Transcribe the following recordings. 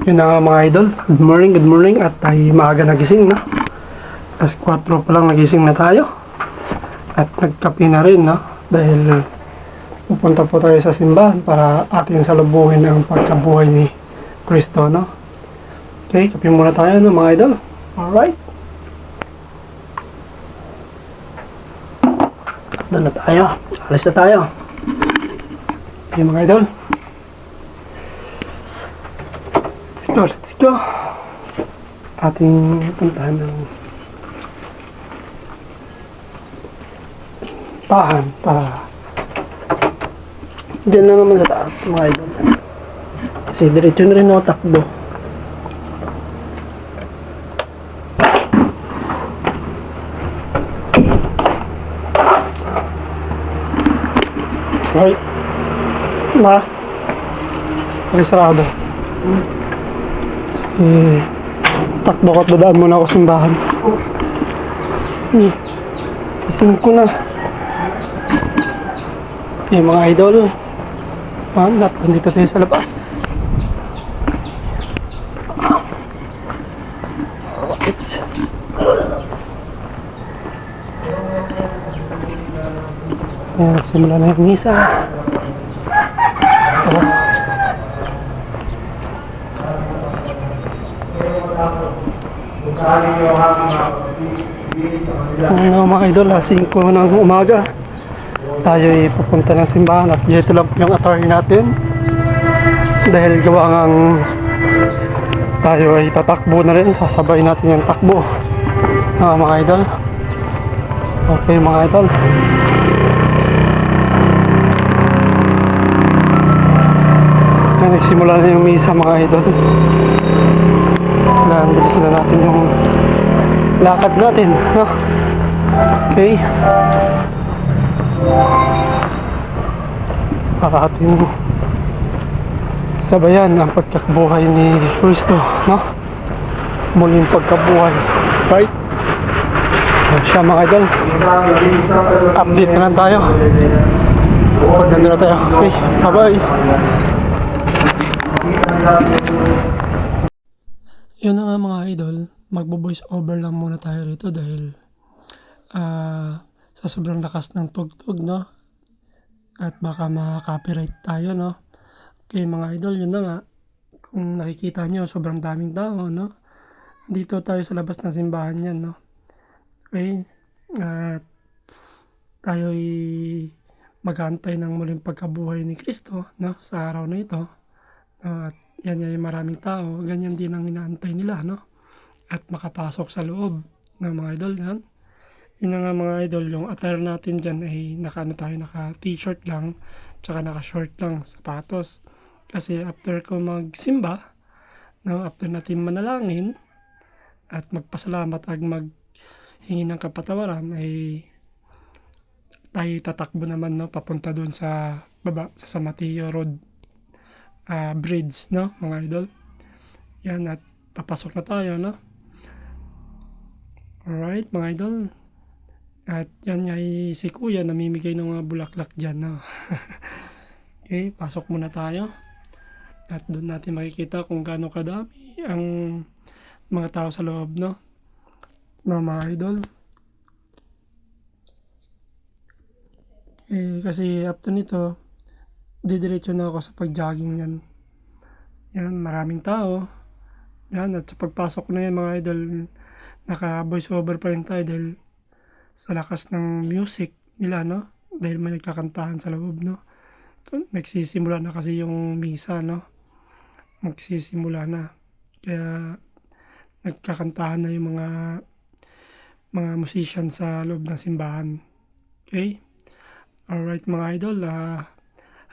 Yun na nga mga idol, good morning at tayo maaga nagising na. Alas 4 pa lang nagising na tayo. At nagkape na rin no, dahil pupunta po tayo sa simbahan para ating salubuhin ang pagkabuhay ni Kristo no. Okay, kape muna tayo no mga idol. Alright. Doon na tayo, alis na tayo. Okay mga idol. Let's go. Ating puntahan ng bahan para dyan na naman sa taas mga idol. Kasi diretso na rin ako takbo. Right. Ay sarado. Takbo ko at dadaan muna ako simbahan. Ising ko na. Okay mga idol, at nandito tayo sa labas. Alright. Ayan, simula na yung misa. Ano mga idol, 5 ng umaga tayo ay pupunta ng simbahan at dito lang yung attire natin dahil gawa ngang tayo ay tatakbo na rin, sasabay natin yung takbo mga idol. Okay mga idol, nagsimula na yung misa mga idol. Nandito na natin yung lakad natin no? Okay, para ating sabayan ang pagkakabuhay ni Kristo no? Muling pagkabuhay, right? Siya mga idol, update na lang tayo pag nandun na tayo. Okay, bye bye. Yun na nga mga idol, magbo-voice over lang muna tayo rito dahil sa sobrang lakas ng tugtog no, at baka ma-copyright tayo no. Okay mga idol, yun na nga, kung nakikita nyo sobrang daming tao no, dito tayo sa labas ng simbahan yan no. Okay, tayo ay mag-aantay ng muling pagkabuhay ni Kristo no, sa araw na ito no, at yan ay maraming tao, ganyan din ang inaantay nila no, at makapasok sa loob ng mga idol yan. Yun nga mga idol, yung attire natin dyan ay naka t-shirt lang tsaka naka short lang, sapatos, kasi after ko magsimba no, after natin manalangin at magpasalamat at maghingi ng kapatawaran ay tayo tatakbo naman no, papunta doon sa baba sa San Mateo Road bridge no mga idol. Yan, at papasok na tayo no. Alright mga idol, at yan ay si kuya namimigay ng mga bulaklak dyan no. Okay, pasok muna tayo at doon natin makikita kung gaano kadami ang mga tao sa loob no, mga idol. Kasi after nito didiretso na ako sa pag-jogging yan. Yan, maraming tao. Yan, at sa pagpasok na yan mga idol, naka voice over pa rin tayo dahil sa lakas ng music nila no, dahil may nagkakantahan sa loob no. Nagsisimula na kasi yung misa no, magsisimula na, kaya nagkakantahan na yung mga musician sa loob ng simbahan. Okay, alright mga idol,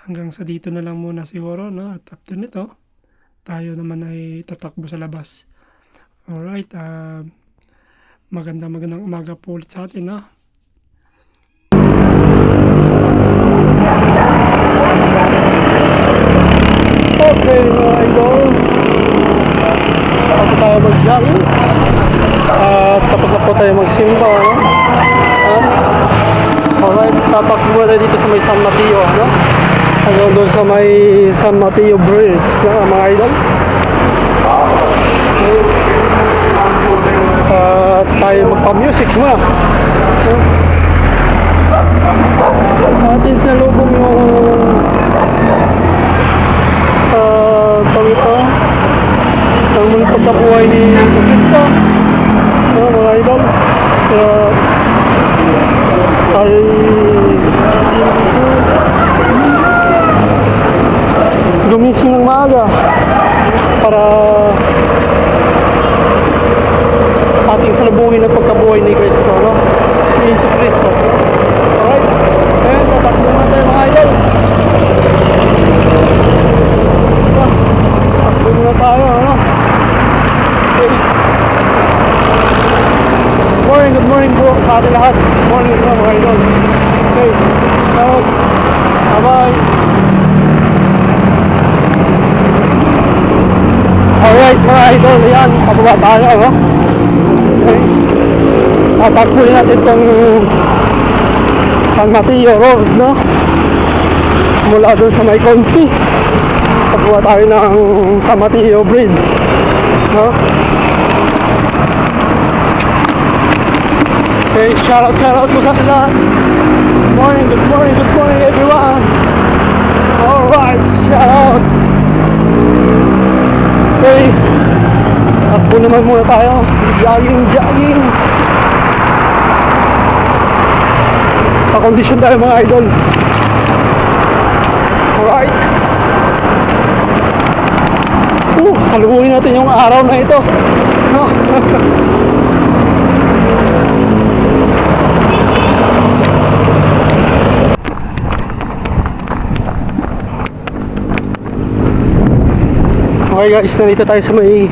hanggang sa dito na lang muna siguro no, at after nito tayo naman ay tatakbo sa labas. Alright, magandang umaga po ulit sa atin no. Okay mga idol, tapos tayo mag-jogging at tapos na po tayo magsimba no? Alright, tatakbo na dito sa may San Mateo no? Hanggang doon sa may San Mateo Bridge na mga idol. Tayo magpa-music muna. Atin sa lubong yung pangito ang muling pagkabuhay ni Cristo, mga idol. Ay gumising ng maaga para ating salubungin ang pagkabuhay ni Cristo, no? Ni Jesus Cristo. Alright? Ayan, tatakbo na tayo mga idol. Takbo muna tayo, ano? Okay. Good morning po sa ating lahat. Good morning po mga idol. Okay. So, bye-bye. Alright mga idol, ayan, pababa tayo, no? Okay. Tatakbuhin natin itong San Mateo Road, no? Mula doon sa may Consti. Pababa tayo ng San Mateo Bridge, no? Okay, shout out po sa atin lahat. Good morning everyone. Alright, shout out. Okay, takbo naman muna tayo. Jogging. Pa-condition tayo mga idol. Alright. Salubungin natin yung araw na ito, no? Okay guys, nandito tayo sa may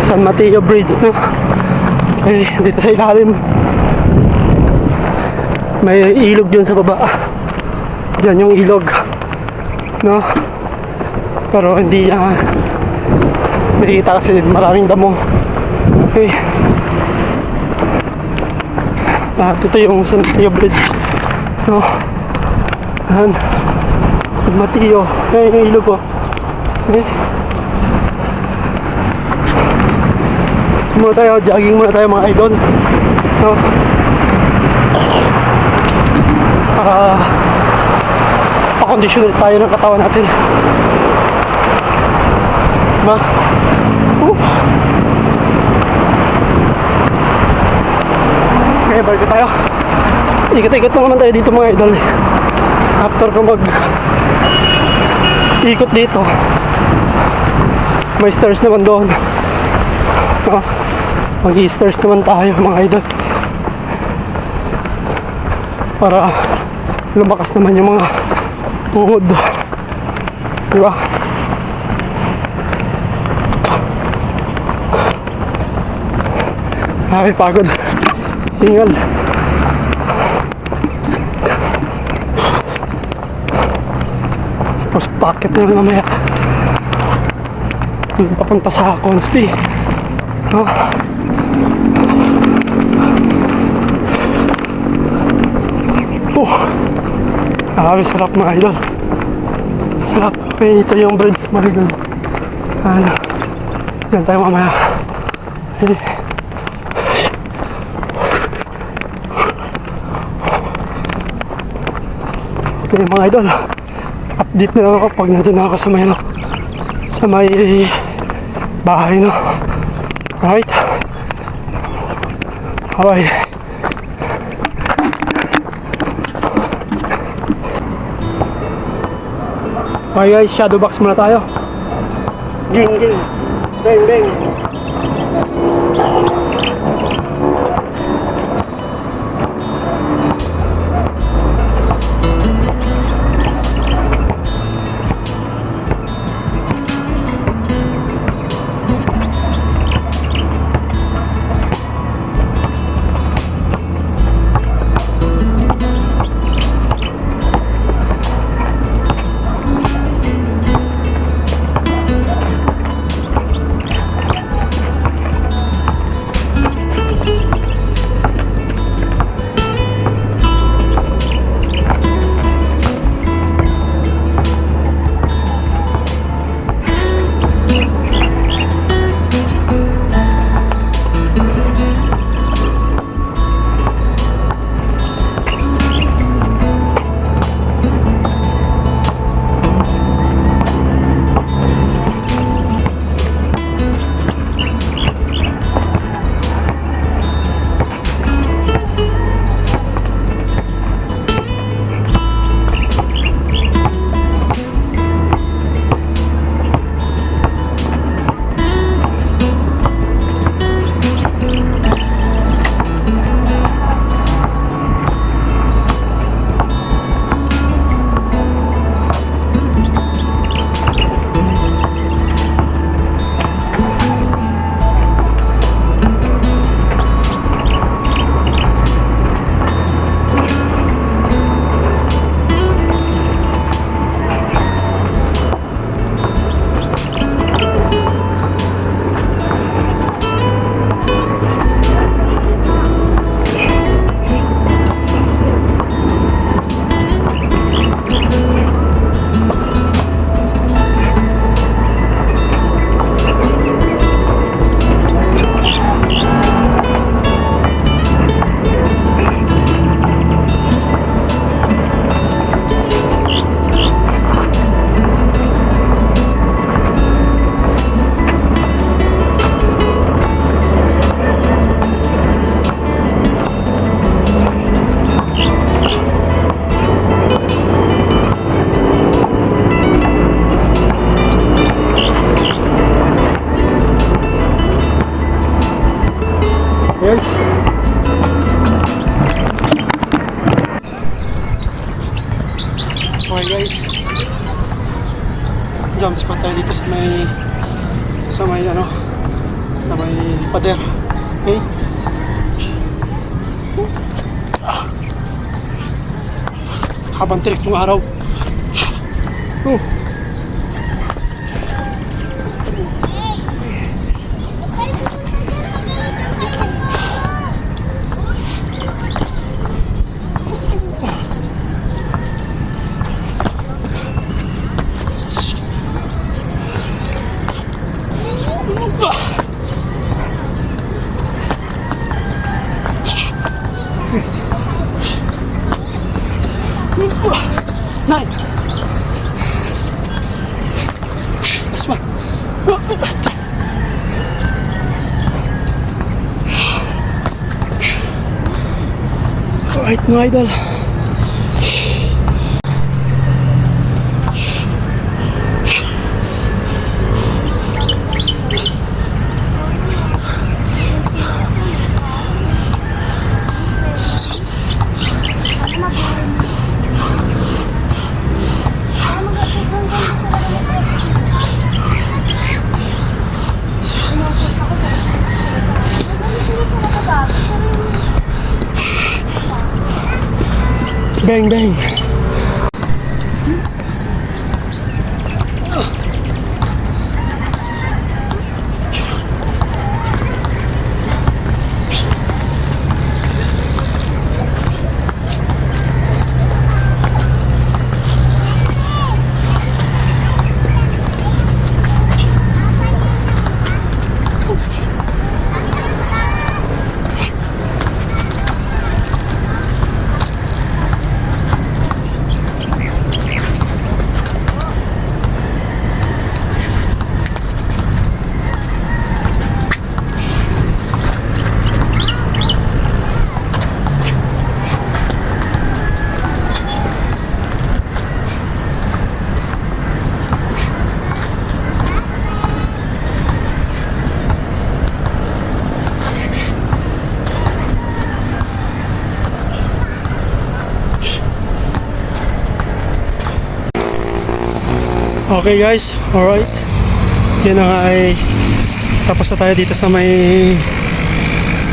San Mateo Bridge, no? Okay, dito sa ilalim may ilog dyan sa baba. Dyan yung ilog, no? Pero hindi nakikita kasi maraming damo. Okay, ito yung San Mateo Bridge, no? Ayan, San Mateo. Ayan yung ilog, oh. Okay, muna tayo, jogging muna tayo mga idol, no? Pa-condition tayo ng katawan natin, ba? Okay, balik tayo. Ikot-ikot na naman tayo dito mga idol. After ko ikot dito, may stairs naman doon. Mag-i-stairs naman tayo mga idol, para lumakas naman yung mga tuhod, diba? Ay, pagod. Tingal. Tapos packet na mamaya papunta sa Consti, no? Sarap mga idol, sarap. Okay, ito yung bridge mga idol. Ano, dyan tayo mamaya. Okay. Okay mga idol, update na lang ako pag nandun ako sa may bahay, no? Right? Bye. Okay guys, shadow box muna tayo. Ging. Bang. jump spot tayo dito sa may ano, sa may pader. Okay? Habang tirik yung araw. Nine. Last one. Alright mga idol. Bang bang. Okay guys, alright. Yan na nga ay tapos na tayo dito sa may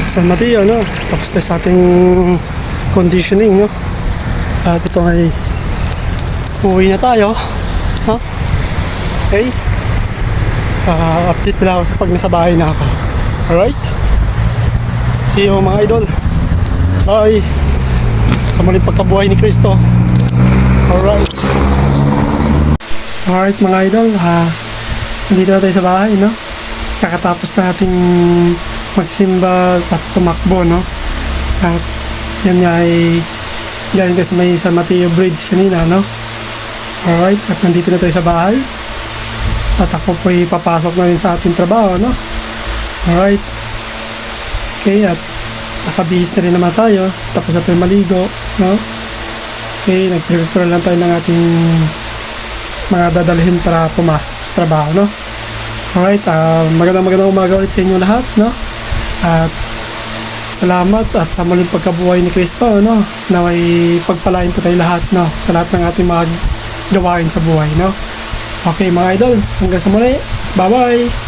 San Mateo, no? Tapos na sa ating conditioning, no? At ito ay uwi na tayo, no? Okay. Update nila ako pag nasa bahay na ako. Alright. See you mga idol. Bye. Sa muling pagkabuhay ni Kristo. Alright. Alright mga idol, nandito na tayo sa bahay, no? Kakatapos nating magsimba at tumakbo, no? At yan nga ay galing kasi may San Mateo Bridge kanina, no? Alright, at nandito na tayo sa bahay. At ako po ay papasok na rin sa ating trabaho, no? Alright. Okay, at nakabihis na rin naman tayo. Tapos na tayo maligo, no? Okay, nag-prepare lang tayo ng ating mga dadalhin para pumasok sa trabaho, no? Alright, magandang umaga ulit sa inyo lahat, no? At salamat at sa muling pagkabuhay ni Kristo, no? Na may pagpalain po tayo lahat, no? Sa lahat ng ating mga gawain sa buhay, no? Okay mga idol, hanggang sa muli, bye bye!